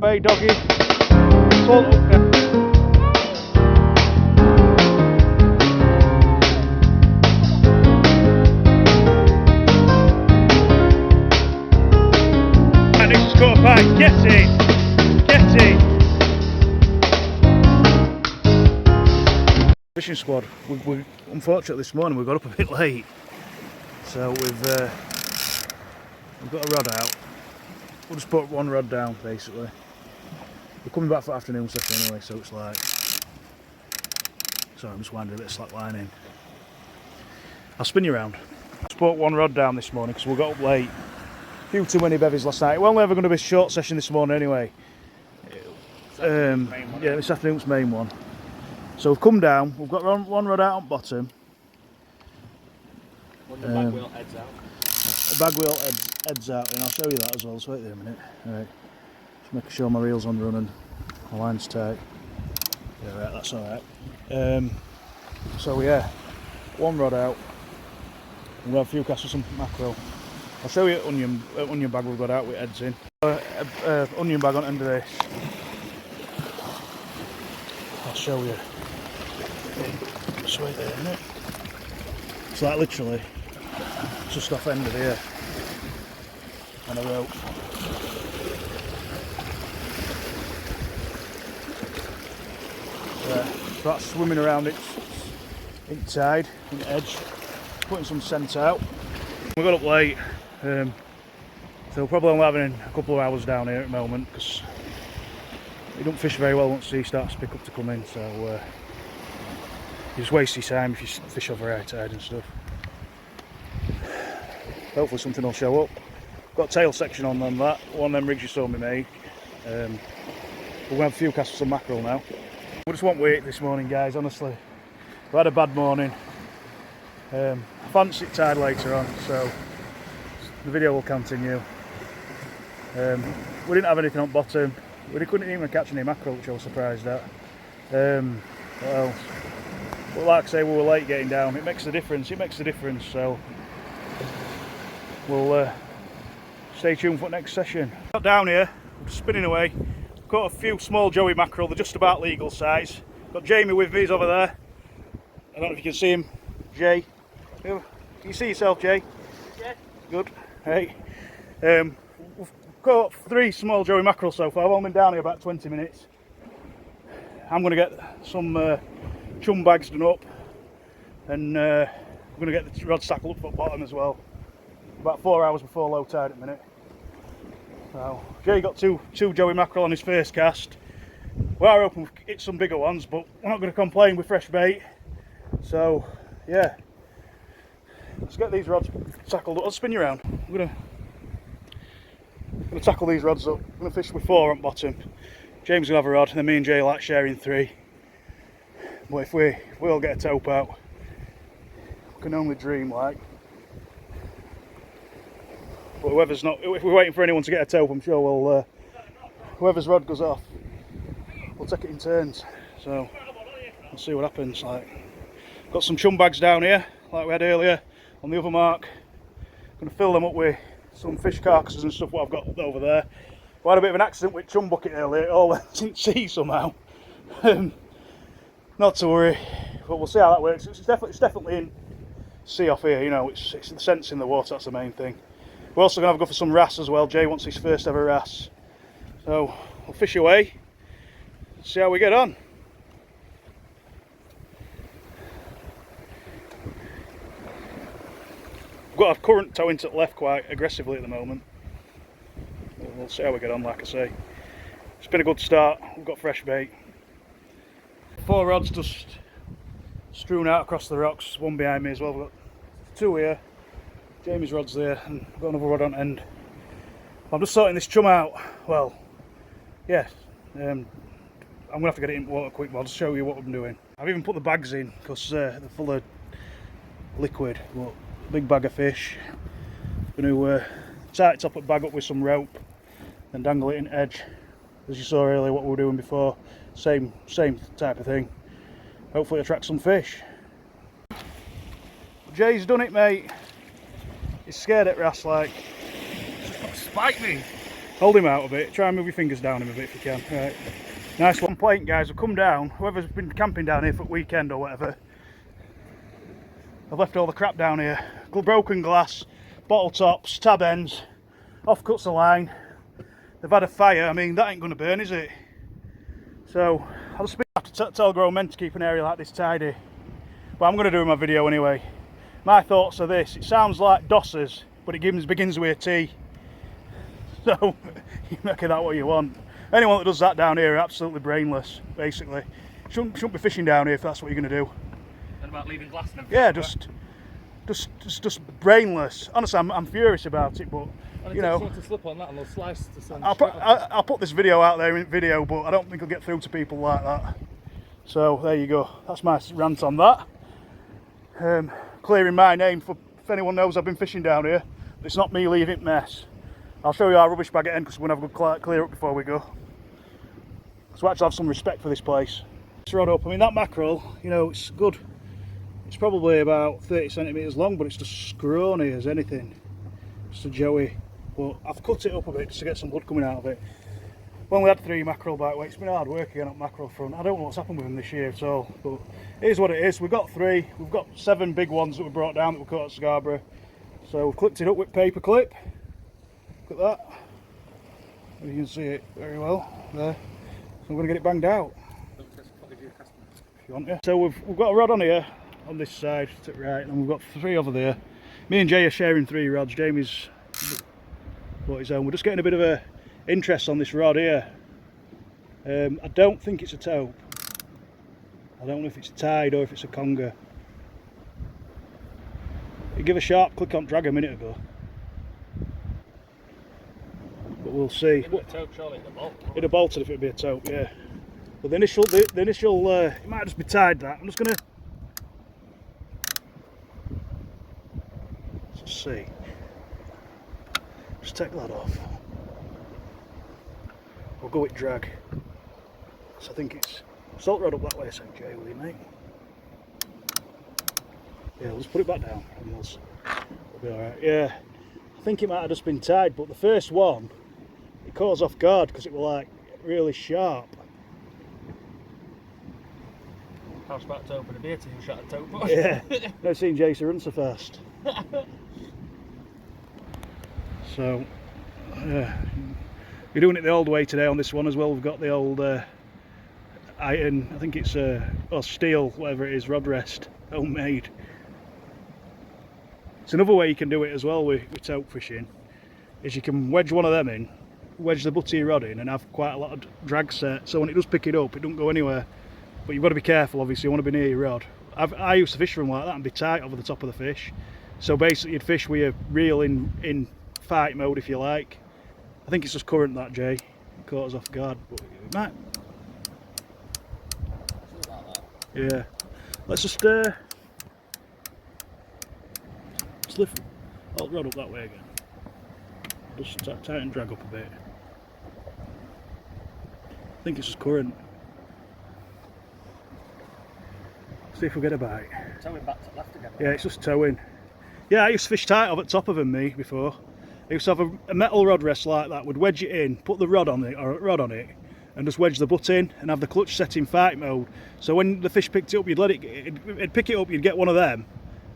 Tope, doggy. Salt up. And this is cut back. Get it! Get it! Fishing squad. We unfortunately this morning we got up a bit late, so we've got a rod out. We'll just put one rod down basically. We're coming back for afternoon session anyway, so it's like. Sorry, I'm just winding a bit of slack line in. I'll spin you around. Just put one rod down this morning because we got up late. A few too many bevies last night. We're only ever going to be a short session this morning anyway. Yeah, this afternoon's main one. So we've come down, we've got one rod out on bottom. When the bag wheel heads out. The bag wheel heads out, and I'll show you that as well, just wait there a minute. Alright, just making sure my reel's on running, my line's tight. Yeah, right, that's alright. So yeah, one rod out, we'll have a few casts of some mackerel. I'll show you onion bag we've got out with heads in. Onion bag on the end of this. I'll show you. Just wait there a minute. So that literally just off end of here on a rope. So that's swimming around its tide, in the edge, putting some scent out. We got up late, so we're probably only having a couple of hours down here at the moment because you don't fish very well once the sea starts to pick up to come in, so you just waste your time if you fish over high tide and stuff. Hopefully something will show up. Got a tail section on them, that one of them rigs you saw me make. We're going to have a few casts of some mackerel now. We just want weight this morning, guys, honestly. We had a bad morning. I fancy tide later on, so the video will continue. We didn't have anything on bottom. We couldn't even catch any mackerel, which I was surprised at. What else? But like I say, we were late getting down. It makes a difference. So we'll stay tuned for the next session. Got down here, we're just spinning away. Caught a few small joey mackerel. They're just about legal size. Got Jamie with me. He's over there. I don't know if you can see him. Jay. Can you see yourself, Jay? Yeah. Good. Hey. We've caught 3 small joey mackerel so far. I've only been down here about 20 minutes. I'm going to get some chum bags done up, and I'm going to get the rod tackled up at the bottom as well. About 4 hours before low tide at the minute. So Jay got two joey mackerel on his first cast. We are hoping we've hit some bigger ones, but we're not going to complain with fresh bait. So yeah, let's get these rods tackled up. I'll spin you around. I'm going to tackle these rods up. I'm going to fish with 4 on bottom. James will have a rod, and then me and Jay like sharing 3. But if we all get a tope out, we can only dream like. But whoever's not, if we're waiting for anyone to get a tope, I'm sure we'll, whoever's rod goes off, we'll take it in turns. So we'll see what happens. Like, got some chum bags down here, like we had earlier on the other mark. Going to fill them up with some fish carcasses and stuff what I've got over there. We had a bit of an accident with chum bucket earlier, it all went in sea somehow. Not to worry, but we'll see how that works. It's definitely in sea off here, you know, it's the scent's in the water, that's the main thing. We're also going to have a go for some wrasse as well. Jay wants his first ever wrasse. So we'll fish away, see how we get on. We've got a current towing to the left quite aggressively at the moment. We'll see how we get on, like I say. It's been a good start, we've got fresh bait. 4 rods just strewn out across the rocks, one behind me as well. We've got 2 here, Jamie's rod's there, and I've got another rod on end. I'm just sorting this chum out. Well, yeah, I'm going to have to get it in water quick, but I'll just show you what I'm doing. I've even put the bags in because they're full of liquid. But big bag of fish. I'm going to tie the top of the bag up with some rope and dangle it in edge. As you saw earlier what we were doing before, same type of thing. Hopefully attract some fish. Jay's done it, mate. He's scared at Wrasse like. Spike me. Hold him out a bit. Try and move your fingers down him a bit if you can. Right. Nice one. Point, guys. I've come down. Whoever's been camping down here for the weekend or whatever, I've left all the crap down here. Broken glass, bottle tops, tab ends, offcuts the line. They've had a fire. I mean, that ain't going to burn, is it? So I'll just have to tell grown men to keep an area like this tidy. But I'm going to do my video anyway. My thoughts are this: it sounds like Dossers, but it begins with a T. So you make of that what you want. Anyone that does that down here are absolutely brainless, basically. Shouldn't be fishing down here if that's what you're going to do. And about leaving glass and yeah, just brainless. Honestly, I'm furious about it, but you know, to slip on that and they'll slice the sun. I'll put this video out there in video, but I don't think I'll get through to people like that. So there you go. That's my rant on that. Clearing my name for if anyone knows I've been fishing down here. It's not me leaving it mess. I'll show you our rubbish bag at end because we're going to have a good clear up before we go. So actually have some respect for this place. This rod up, I mean that mackerel, you know, it's good. It's probably about 30 centimetres long, but it's just scrawny as anything. Just a joey. But I've cut it up a bit just to get some blood coming out of it. When we had 3 mackerel bite weight, it's been hard work again at mackerel front. I don't know what's happened with them this year at all, but it is what it is. We've got 3, we've got 7 big ones that we brought down that we caught at Scarborough. So we've clipped it up with paper clip. Look at that. You can see it very well there. So I'm going to get it banged out. If you want to. So we've got a rod on here, on this side, to the right, and we've got 3 over there. Me and Jay are sharing 3 rods. Jamie's bought his own. We're just getting a bit of a interest on this rod here. I don't think it's a Tope. I don't know if it's tied or if it's a conger. It gave a sharp click on drag a minute ago. But we'll see. It'd have bolted if it'd be a Tope, yeah. But the initial, it might just be tied that. I'm just gonna let's see. Just take that off. We'll go with drag. So I think it's salt rod up that way, so Jay, will you, mate? Yeah, we'll just put it back down and we'll be alright. Yeah, I think it might have just been tied, but the first one, it caught us off guard because it was like really sharp. I was about to open a beer till you shot a Tope. Yeah, never seen Jason run so fast. So, yeah, we're doing it the old way today on this one as well. We've got the old iron, I think it's or steel, whatever it is, rod rest, homemade. It's another way you can do it as well with Tope fishing, is you can wedge one of them in, wedge the butt of your rod in and have quite a lot of drag set, so when it does pick it up, it don't go anywhere. But you've got to be careful, obviously, you want to be near your rod. I used to fish from like that and be tight over the top of the fish. So basically you'd fish with your reel in fight mode, if you like. I think it's just current that, Jay. It caught us off guard, but it might. Yeah. Let's just lift the rod up that way again. Just tighten and drag up a bit. I think it's just current. See if we get a bite. Towing back to left again. Yeah, it's just towing. Yeah, I used to fish tight over the top of them, me, before. I used to have a metal rod rest like that, would wedge it in, put the rod on it, or a rod on it, and just wedge the butt in, and have the clutch set in fight mode. So when the fish picked it up, you'd let it'd pick it up, you'd get one of them,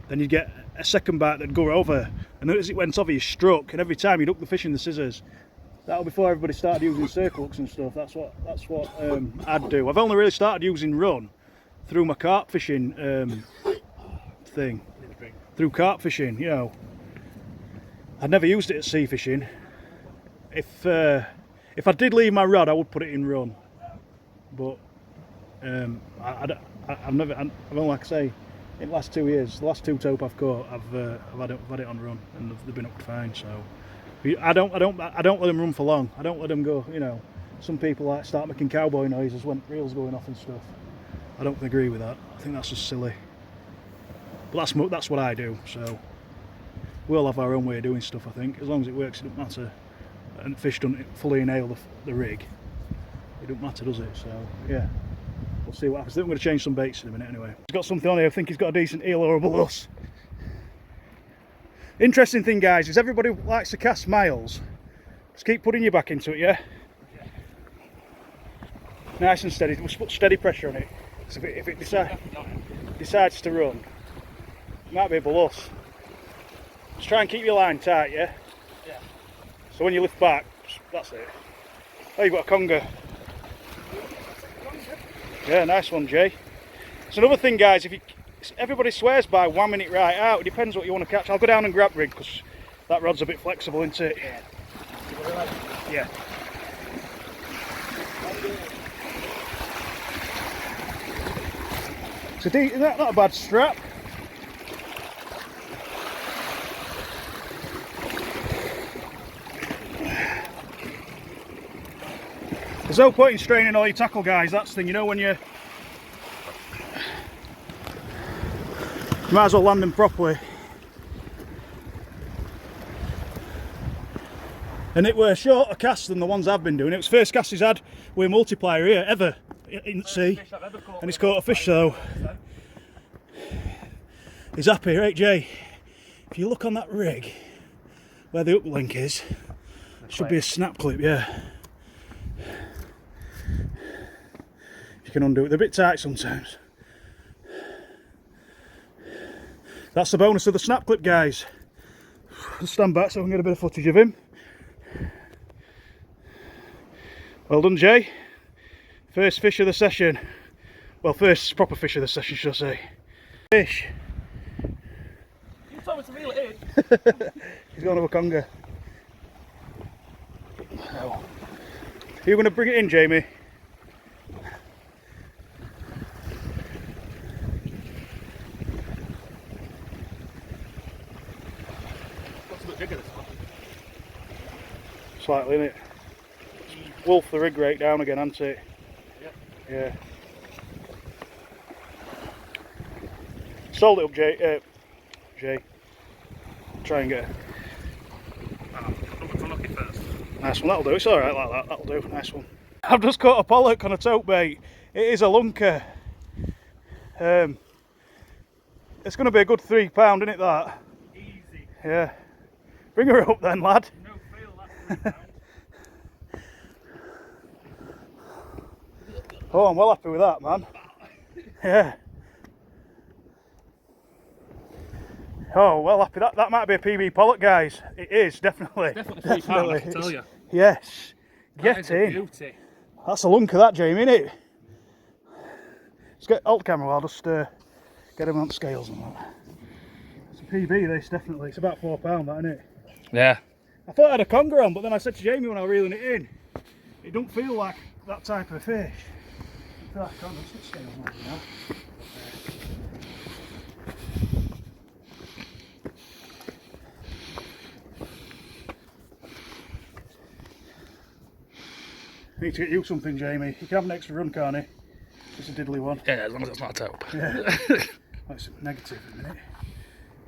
then you'd get a second bite that'd go over, and as it went over, you struck, and every time you'd hook the fish in the scissors. That was before everybody started using circle hooks and stuff. That's what I'd do. I've only really started using run through my carp fishing thing. Through carp fishing, you know. I'd never used it at sea fishing. If I did leave my rod, I would put it in run. But I've only, like I say, in the last 2 years, the last 2 Tope I've caught, I've had it on run, and they've been up fine. So I don't let them run for long. I don't let them go. You know, some people like start making cowboy noises when reels going off and stuff. I don't agree with that. I think that's just silly. But that's what I do. So we'll have our own way of doing stuff. I think as long as it works, it doesn't matter. And fish don't fully inhale the rig. It don't matter, does it? So yeah, we'll see what happens. I think I'm going to change some baits in a minute anyway. He's got something on here. I think he's got a decent eel or a bluss. Interesting thing, guys, is everybody likes to cast miles. Just keep putting your back into it, yeah? Nice and steady. Just put steady pressure on it. So if it decides to run, it might be below us. Just try and keep your line tight, yeah? Yeah. So when you lift back, that's it. Oh, you've got a conger. Yeah, nice one, Jay. It's another thing, guys, everybody swears by whamming it right out. It depends what you want to catch. I'll go down and grab rig because that rod's a bit flexible, isn't it? Yeah. Yeah. So not a bad strap. There's no point in straining all your tackle, guys. That's the thing, you know, when you might as well land them properly. And it were a shorter cast than the ones I've been doing. It was first cast he's had with a multiplier here ever in the sea, and he's caught a fish. So he's happy, right, Jay? If you look on that rig where the uplink is, should be a snap clip, yeah. You can undo it. They're a bit tight sometimes. That's the bonus of the snap clip, guys. I'll stand back so I can get a bit of footage of him. Well done, Jay. First fish of the session. Well, first proper fish of the session, should I say. Fish. You told me to reel it in. He's got another conger. Oh. Are you going to bring it in, Jamie? What's a bit bigger this one? Slightly, innit? Wolf the rig rate down again, hasn't it? Yeah. Sold it up, Jay. Jay. Try and get it. I'm lucky first. Nice one, that'll do. It's alright like that, that'll do. Nice one. I've just caught a Pollack on a tope bait. It is a lunker. It's going to be a good £3, isn't it, that? Easy. Yeah. Bring her up then, lad. No feel that £3. Oh, I'm well happy with that, man. Yeah. Oh, well happy. That might be a PB Pollack, guys. It is, definitely. It's definitely £3, I can tell you. Yes. That is Get a in. beauty. That's a lunker, that, Jamie, isn't it? Let's get alt camera. I'll just get him on scales and that. It's a PB, this, definitely. It's about £4, that, isn't it? Yeah. I thought I had a conger on, but then I said to Jamie when I was reeling it in, it don't feel like that type of fish. I feel like I can't just scales on that now. I need to get you something, Jamie. You can have an extra run, can't you? It's a diddly one. Yeah, as long as it's not a taupe. Yeah. That's negative a minute.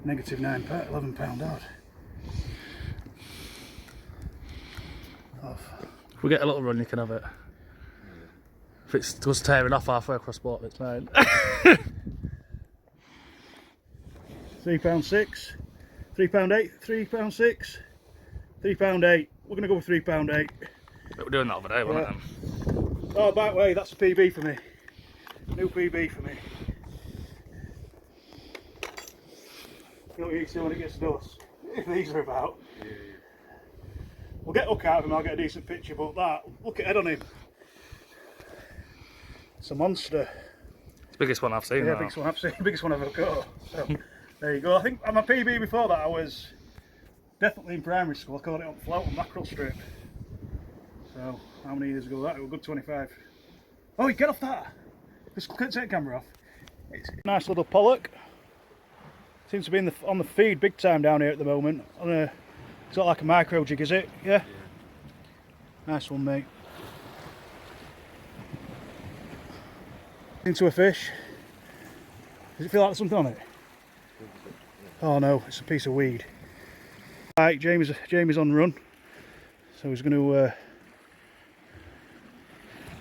Negative £11 odd. Off. If we get a little run, you can have it. If it's just tearing off halfway across boat, it's mine. £3.6, £3.8, £3.6, £3.8. We're going to go with £3.8. But we're doing that over there, weren't we? Oh, by the way, that's a PB for me. New PB for me. You know what you see when it gets dust? If these are about. We'll get hook out of him, I'll get a decent picture, but that, look at head on him. It's a monster. It's the biggest one I've seen. Yeah, now. biggest one I've seen, biggest one I've ever caught. So, there you go. I think on my PB before that I was definitely in primary school. I caught it on float and mackerel strip. So, how many years ago was that? It was a good 25. Oh, you get off that! Just take the camera off. It's a nice little Pollack. Seems to be on the feed big time down here at the moment. It's got like a micro jig, is it? Yeah? Nice one, mate. Into a fish. Does it feel like there's something on it? Oh no, it's a piece of weed. Right, Jamie's on run. So he's going to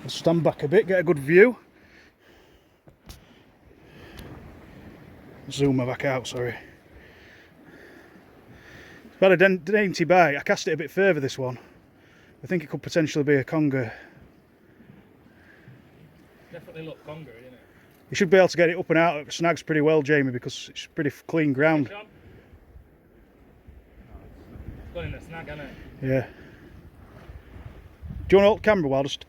stand back a bit, get a good view. Zoom her back out, sorry. It's got a dainty bite. I cast it a bit further, this one. I think it could potentially be a conger. Definitely look conger, isn't it? You should be able to get it up and out of snags pretty well, Jamie, because it's pretty clean ground. It's gone in the snag, hasn't it? Yeah. Do you want to hold the camera while just...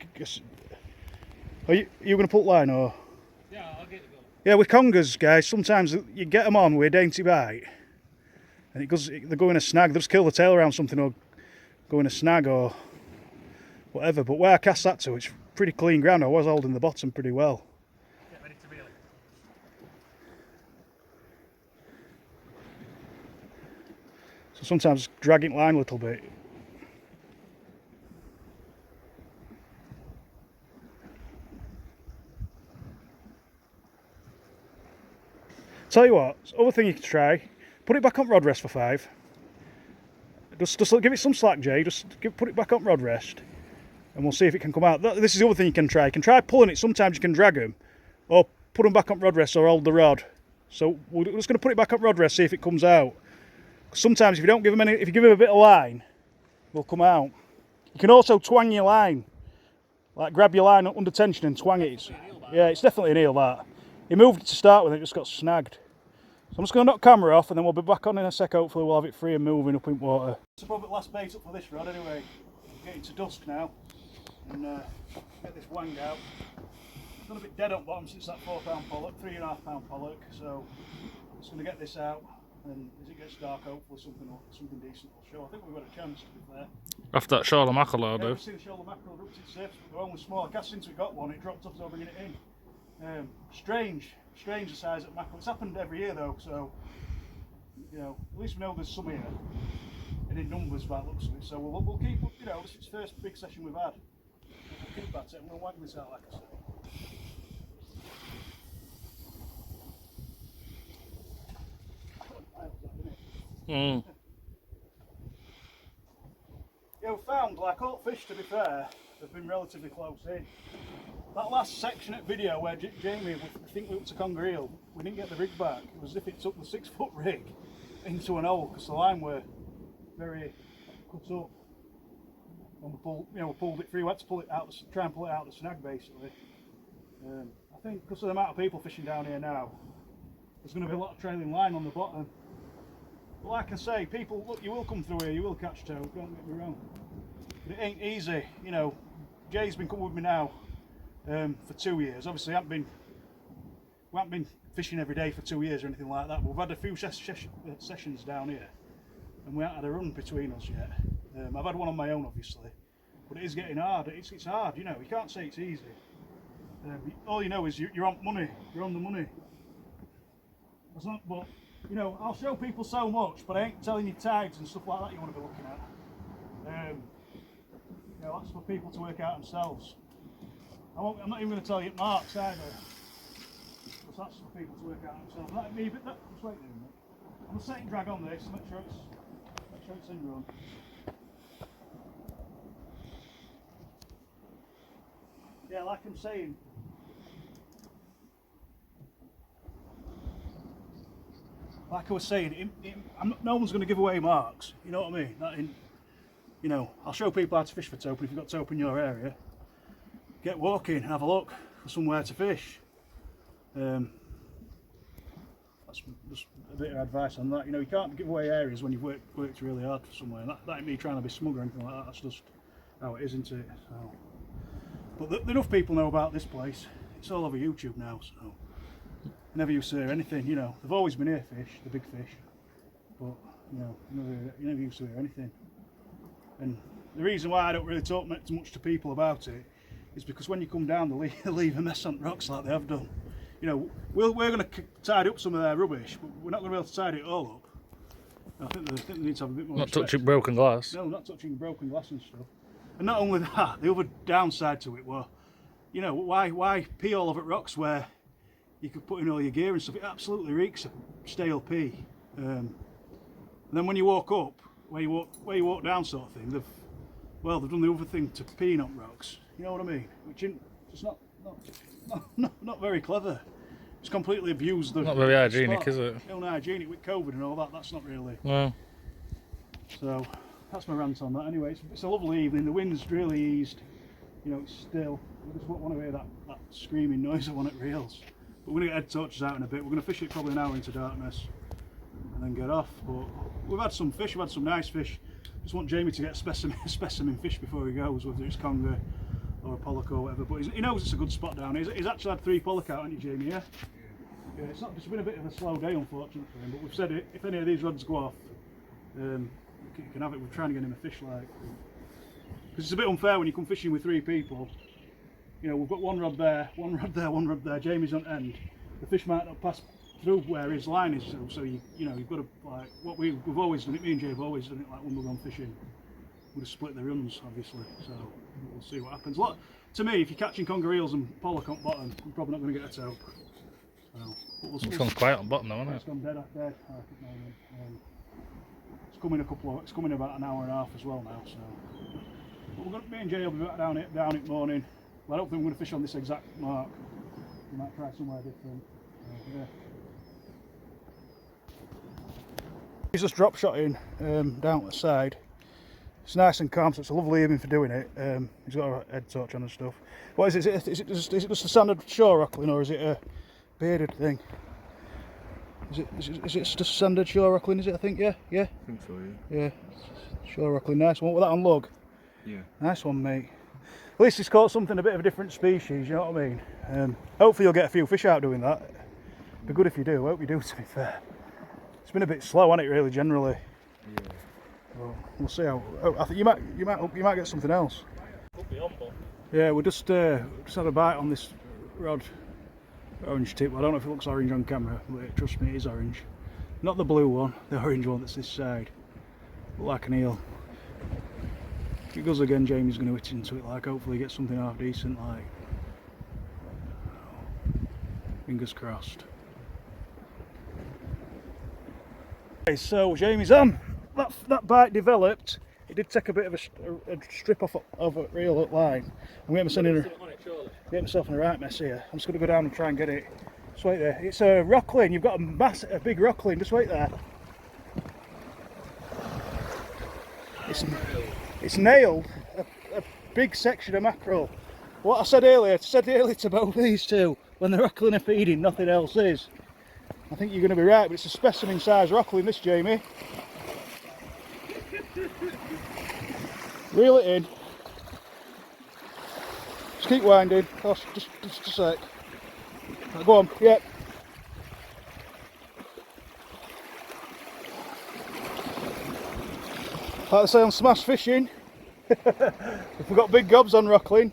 Are you going to put line or...? Yeah, I'll get it going. Yeah, with congers, guys, sometimes you get them on with a dainty bite and they go in a snag, they'll just kill the tail around something or go in a snag or whatever. But where I cast that to, it's pretty clean ground. I was holding the bottom pretty well. Get ready to reel it. So sometimes dragging line a little bit. Tell you what, other thing you can try, put it back on rod rest for 5. Just give it some slack, Jay, put it back on rod rest and we'll see if it can come out. This is the other thing you can try. You can try pulling it, sometimes you can drag them, or put them back on rod rest or hold the rod. So we're just going to put it back on rod rest, see if it comes out. Sometimes if you don't give them if you give them a bit of line, they'll come out. You can also twang your line, like grab your line under tension and twang it. Yeah, it's definitely an eel that. He moved it to start with, it just got snagged. So I'm just going to knock camera off and then we'll be back on in a sec. Hopefully we'll have it free and moving up in water. It's probably the last bait up for this rod anyway. Getting to dusk now and get this wang out. It's gone a bit dead on bottom since that £4 Pollack, £3.5 Pollack. So I'm just going to get this out and as it gets dark hopefully something decent will show. I think we've got a chance to be fair. After that shoulder mackerel I'll do. I've seen the shoulder mackerel dropped its surface, but they're only small. I cast since we got one, it dropped off as I was bringing it in. Strange the size of mackerel. It's happened every year though, so you know, at least we know there's some here, and in numbers by the looks of it. So we'll keep, you know, this is the first big session we've had. We'll keep at it. I'm going to whack this out like I said. Yeah, we found, like all fish to be fair, they've been relatively close in. That last section at video where Jamie, I think we went to Conger eel, we didn't get the rig back. It was as if it took the 6-foot rig into an hole because the line were very cut up. And we pulled it through. We had to pull it out, try and pull it out of the snag basically. I think because of the amount of people fishing down here now, there's going to be a lot of trailing line on the bottom. But like I say, people, look, you will come through here, you will catch tope, don't get me wrong. But it ain't easy, you know. Jay's been coming with me now for 2 years. Obviously, we haven't been fishing every day for 2 years or anything like that. But we've had a few sessions down here, and we haven't had a run between us yet. I've had one on my own, obviously, but it is getting hard. It's hard, you know. You can't say it's easy. All you know is you're on money. You're on the money. But you know, I'll show people so much, but I ain't telling you tides and stuff like that you want to be looking at. You know, that's for people to work out themselves. I'm not even going to tell you marks either, because that's for people to work out themselves. That me, but just wait a minute. I'm going to set and drag on this, make sure it's in run. Yeah, like I'm saying. Like I was saying, no one's going to give away marks. You know what I mean? You know, I'll show people how to fish for tope. If you've got tope in your area, get walking and have a look for somewhere to fish. That's just a bit of advice on that. You know, you can't give away areas when you've worked really hard for somewhere. That ain't me trying to be smug or anything like that. That's just how it is, isn't it? So, but enough people know about this place. It's all over YouTube now, so I never used to hear anything. You know, they've always been here fish, the big fish, but you know, you never used to hear anything. And the reason why I don't really talk much to people about it is because when you come down, they leave a mess on rocks like they have done. You know, we're going to tidy up some of their rubbish, but we're not going to be able to tidy it all up. I think they need to have a bit more respect. Touching broken glass. No, not touching broken glass and stuff. And not only that, the other downside to it were, you know, why pee all over rocks where you could put in all your gear and stuff? It absolutely reeks of stale pee. And then when you walk up, where you walk down sort of thing, they've done the other thing to pee on rocks. You know what I mean? Which is just not very clever. It's completely abused the. Not very hygienic, spot. is it? Unhygienic with COVID and all that. That's not really. No. So that's my rant on that. Anyway, it's a lovely evening. The wind's really eased. You know, it's still. We just want to hear that screaming noise I want at reels. But we're going to get head torches out in a bit. We're going to fish it probably an hour into darkness and then get off. But we've had some fish. We've had some nice fish. Just want Jamie to get a specimen fish before he goes, whether it's conger or a Pollack or whatever. But he knows it's a good spot down here. He's actually had 3 Pollack out, hasn't he, Jamie? Yeah. Yeah. It's been a bit of a slow day, unfortunately, for him. But we've said if any of these rods go off, you can have it. We're trying to get him a fish like. Because it's a bit unfair when you come fishing with 3 people. You know, we've got one rod there, one rod there, one rod there. Jamie's on end. The fish might not pass through where his line is, so you know you've got to like what we've always done it. Me and Jay have always done it like when we've gone fishing. We'd have split the runs, obviously. So we'll see what happens. Look, to me, if you're catching conger eels and Pollack on bottom, you're probably not going to get a tope. So, It's gone quiet on bottom though, hasn't it? It's gone dead. It's coming about an hour and a half as well now. So, but me and Jay will be back down it morning. Well, I don't think we're going to fish on this exact mark. We might try somewhere different. Yeah. He's just drop shotting down the side. It's nice and calm, so it's a lovely evening for doing it. He's got a head torch on and stuff. What is it? Is it just a standard shore rockling, or is it a bearded thing? Is it just a standard shore rockling? Is it? I think. Yeah. I think so. Yeah. Yeah. Shore rockling, nice one. With that on lug. Yeah. Nice one, mate. At least it's caught something a bit of a different species. You know what I mean? Hopefully you'll get a few fish out doing that. It'd be good if you do. I hope you do. To be fair, it's been a bit slow, hasn't it? Really, generally. Yeah. Well, we'll see how. Oh, I think you might get something else. Could be on, but Yeah, we just had a bite on this rod, orange tip. I don't know if it looks orange on camera, but trust me, it is orange. Not the blue one, the orange one that's this side. Look like an eel. If it goes again, Jamie's going to hit into it. Like, hopefully, get something half decent. Like, fingers crossed. Okay, so Jamie's on. That bite developed. It did take a bit of a strip off of a reel at line. I'm getting myself in a right mess here. I'm just going to go down and try and get it. Just wait there. It's a Rockling. You've got a big Rockling. Just wait there. It's nailed a big section of mackerel. What I said earlier to both of these two, when the Rockling are feeding, nothing else is. I think you're going to be right, but it's a specimen size Rockling, this, Jamie. Reel it in. Just keep winding. Oh, just a sec. Right, go on. Yep. Like I say, on Smash Fishing, we've got big gobs on Rockling,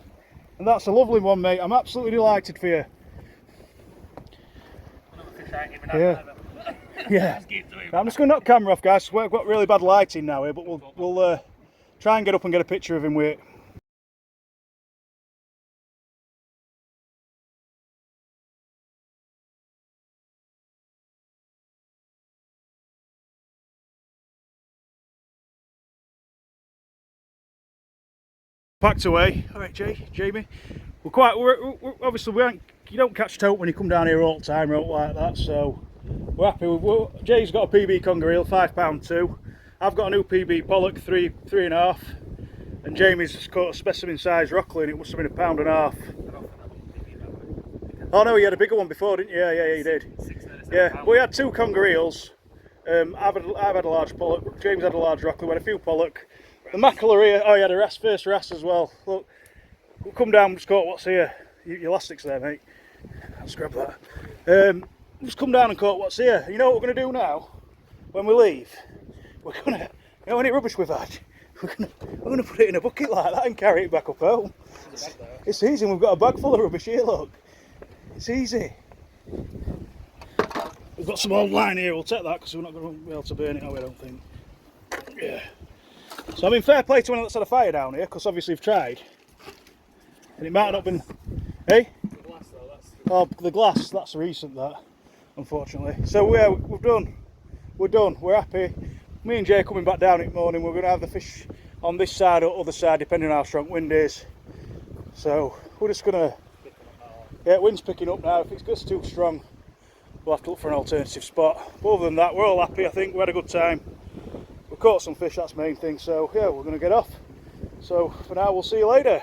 and that's a lovely one, mate. I'm absolutely delighted for you. Yeah. Yeah. I'm just going to knock camera off, guys. We've got really bad lighting now here, but we'll try and get up and get a picture of him with it. Packed away. All right, Jamie. We're obviously you don't catch tope when you come down here all the time, or like that. So we're happy. Jay's got a PB conger eel, £5.2. I've got a new PB Pollack, 3.5, and Jamie's just caught a specimen size Rockling. It must have been £1.5. Oh no, you had a bigger one before, didn't you? Yeah, you did. Yeah, we had 2 conger eels. I've had a large Pollack. James had a large Rockling. We had a few Pollack. The mackerel are here. Oh, you had a first Wrasse as well. Look, we'll come down and just caught what's here. Your elastics there, mate. I'll scrap that. Just come down and caught what's here. You know what we're going to do now? When we leave, we're going to, you know any rubbish we've had, we're going to put it in a bucket like that and carry it back up home. It's easy, and we've got a bag full of rubbish here, look. It's easy. We've got some old line here, we'll take that because we're not going to be able to burn it out, I don't think. Yeah. So I mean, fair play to anyone that's had a fire down here, because obviously we've tried. And it might not have been... Hey? the glass though, that's... Oh, the glass, that's recent, that, unfortunately. So yeah, we're done. We're done, we're happy. Me and Jay are coming back down in the morning. We're going to have the fish on this side or other side, depending on how strong wind is. So we're just going to... Yeah, wind's picking up now. If it gets too strong, we'll have to look for an alternative spot. But other than that, we're all happy, I think. We had a good time. caught some fish, that's the main thing. So yeah, we're going to get off. So for now, we'll see you later.